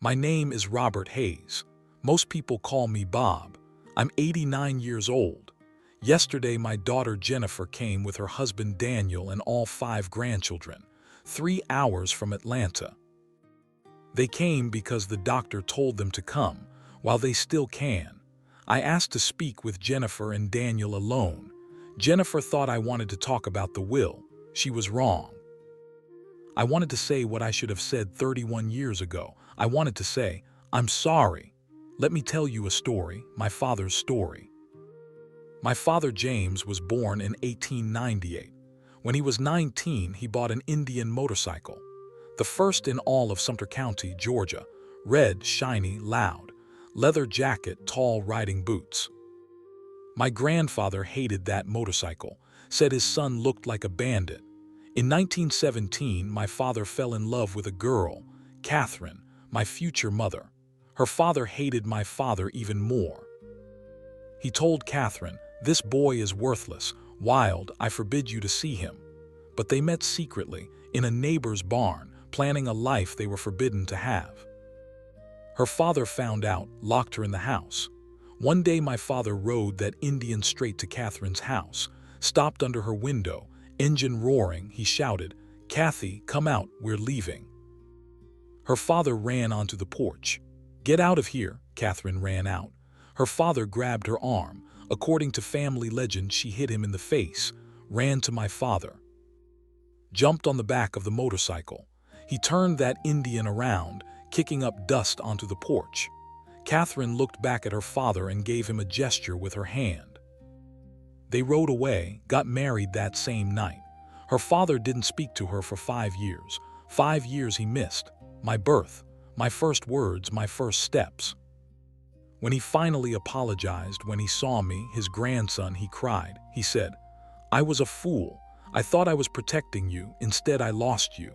My name is Robert Hayes. Most people call me Bob. I'm 89 years old. Yesterday, my daughter Jennifer came with her husband Daniel and all 5 grandchildren, 3 hours from Atlanta. They came because the doctor told them to come, while they still can. I asked to speak with Jennifer and Daniel alone. Jennifer thought I wanted to talk about the will. She was wrong. I wanted to say what I should have said 31 years ago. I wanted to say, I'm sorry. Let me tell you a story, my father's story. My father James was born in 1898. When he was 19, he bought an Indian motorcycle, the first in all of Sumter County, Georgia. Red, shiny, loud, leather jacket, tall riding boots. My grandfather hated that motorcycle, said his son looked like a bandit. In 1917, my father fell in love with a girl, Catherine, my future mother. Her father hated my father even more. He told Catherine, "This boy is worthless, wild, I forbid you to see him." But they met secretly, in a neighbor's barn, planning a life they were forbidden to have. Her father found out, locked her in the house. One day my father rode that Indian straight to Catherine's house, stopped under her window, engine roaring. He shouted, "Kathy, come out, we're leaving." Her father ran onto the porch. "Get out of here," Catherine ran out. Her father grabbed her arm. According to family legend, she hit him in the face, ran to my father, jumped on the back of the motorcycle. He turned that Indian around, kicking up dust onto the porch. Catherine looked back at her father and gave him a gesture with her hand. They rode away, got married that same night. Her father didn't speak to her for 5 years. 5 years he missed. My birth, my first words, my first steps. When he finally apologized, when he saw me, his grandson, he cried. He said, "I was a fool. I thought I was protecting you. Instead, I lost you."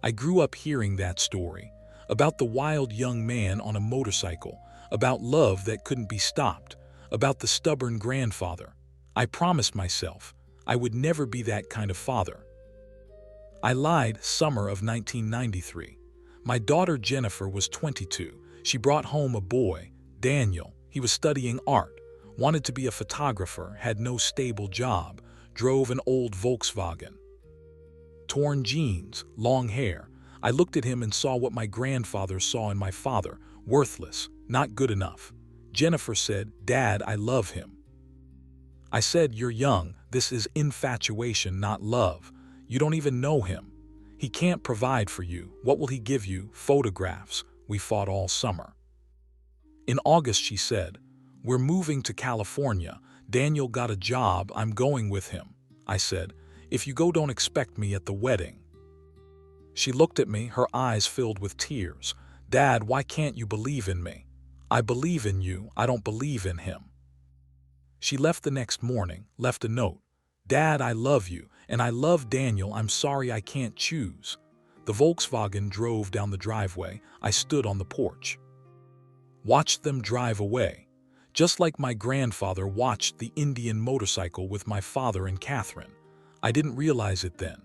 I grew up hearing that story, about the wild young man on a motorcycle, about love that couldn't be stopped, about the stubborn grandfather. I promised myself I would never be that kind of father. I lied. Summer of 1993. My daughter Jennifer was 22. She brought home a boy, Daniel. He was studying art, wanted to be a photographer, had no stable job, drove an old Volkswagen. Torn jeans, long hair. I looked at him and saw what my grandfather saw in my father, worthless, not good enough. Jennifer said, "Dad, I love him." I said, "You're young. This is infatuation, not love. You don't even know him. He can't provide for you. What will he give you? Photographs." We fought all summer. In August, she said, "We're moving to California. Daniel got a job. I'm going with him." I said, "If you go, don't expect me at the wedding." She looked at me, her eyes filled with tears. "Dad, why can't you believe in me? I believe in you. I don't believe in him." She left the next morning, left a note. "Dad, I love you, and I love Daniel. I'm sorry I can't choose." The Volkswagen drove down the driveway. I stood on the porch, watched them drive away, just like my grandfather watched the Indian motorcycle with my father and Catherine. I didn't realize it then.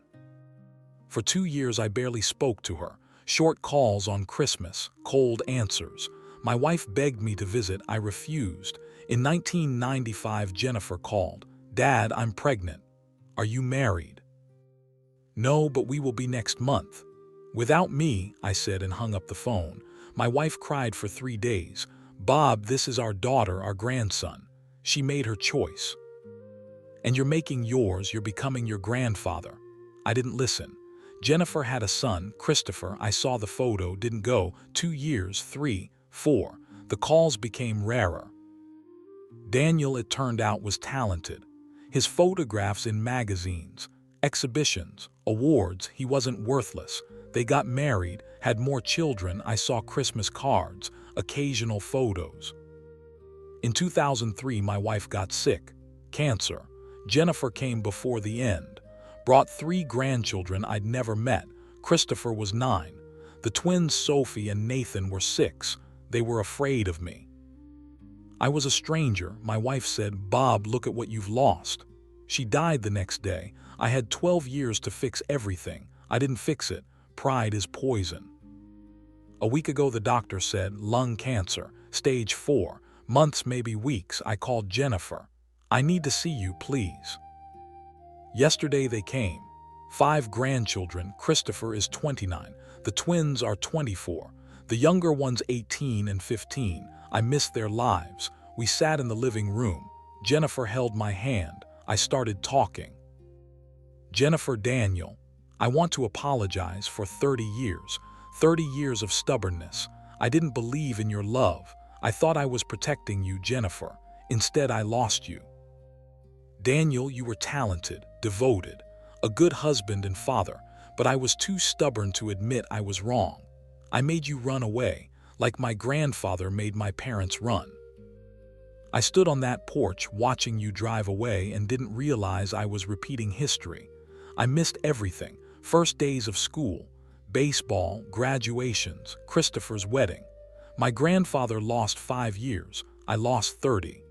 For 2 years, I barely spoke to her. Short calls on Christmas, cold answers. My wife begged me to visit. I refused. In 1995, Jennifer called. "Dad, I'm pregnant. Are you married?" "No, but we will be next month." "Without me," I said and hung up the phone. My wife cried for 3 days. "Bob, this is our daughter, our grandson. She made her choice. And you're making yours. You're becoming your grandfather." I didn't listen. Jennifer had a son, Christopher. I saw the photo, didn't go. 2 years, 3, 4. The calls became rarer. Daniel, it turned out, was talented. His photographs in magazines, exhibitions, awards. He wasn't worthless. They got married, had more children. I saw Christmas cards, occasional photos. In 2003, my wife got sick, cancer. Jennifer came before the end, brought 3 grandchildren I'd never met. Christopher was 9. The twins Sophie and Nathan were 6. They were afraid of me. I was a stranger. My wife said, "Bob, look at what you've lost." She died the next day. I had 12 years to fix everything. I didn't fix it. Pride is poison. A week ago the doctor said lung cancer, stage 4, months maybe weeks. I called Jennifer. I need to see you, please. Yesterday they came. 5 grandchildren. Christopher is 29. The twins are 24. The younger one's 18 and 15. I missed their lives. We sat in the living room. Jennifer held my hand. I started talking. Jennifer, Daniel, I want to apologize for 30 years. 30 years of stubbornness. I didn't believe in your love. I thought I was protecting you, Jennifer. Instead, I lost you. Daniel, you were talented, devoted, a good husband and father, but I was too stubborn to admit I was wrong. I made you run away, like my grandfather made my parents run. I stood on that porch watching you drive away and didn't realize I was repeating history. I missed everything: first days of school, baseball, graduations, Christopher's wedding. My grandfather lost 5 years. I lost 30.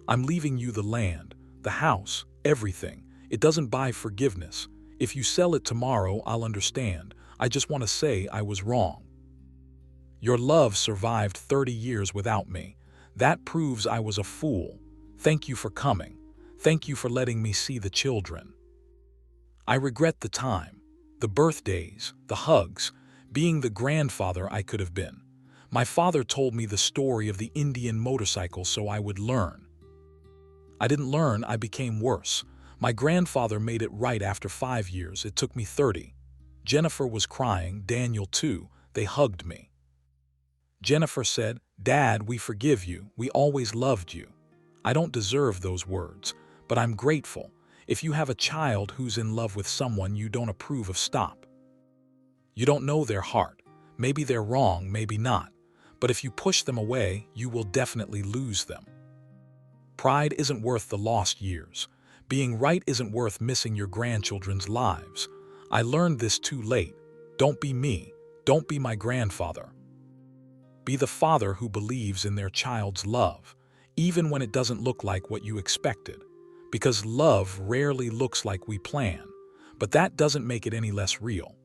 I'm leaving you the land, the house, everything. It doesn't buy forgiveness. If you sell it tomorrow, I'll understand. I just want to say I was wrong. Your love survived 30 years without me. That proves I was a fool. Thank you for coming. Thank you for letting me see the children. I regret the time, the birthdays, the hugs, being the grandfather I could have been. My father told me the story of the Indian motorcycle so I would learn. I didn't learn, I became worse. My grandfather made it right after 5 years. It took me 30. Jennifer was crying, Daniel too. They hugged me. Jennifer said, Dad, we forgive you. We always loved you. I don't deserve those words, but I'm grateful. If you have a child who's in love with someone you don't approve of, stop. You don't know their heart. Maybe they're wrong, maybe not. But if you push them away, you will definitely lose them. Pride isn't worth the lost years. Being right isn't worth missing your grandchildren's lives. I learned this too late. Don't be me. Don't be my grandfather. Be the father who believes in their child's love, even when it doesn't look like what you expected. Because love rarely looks like we plan, but that doesn't make it any less real.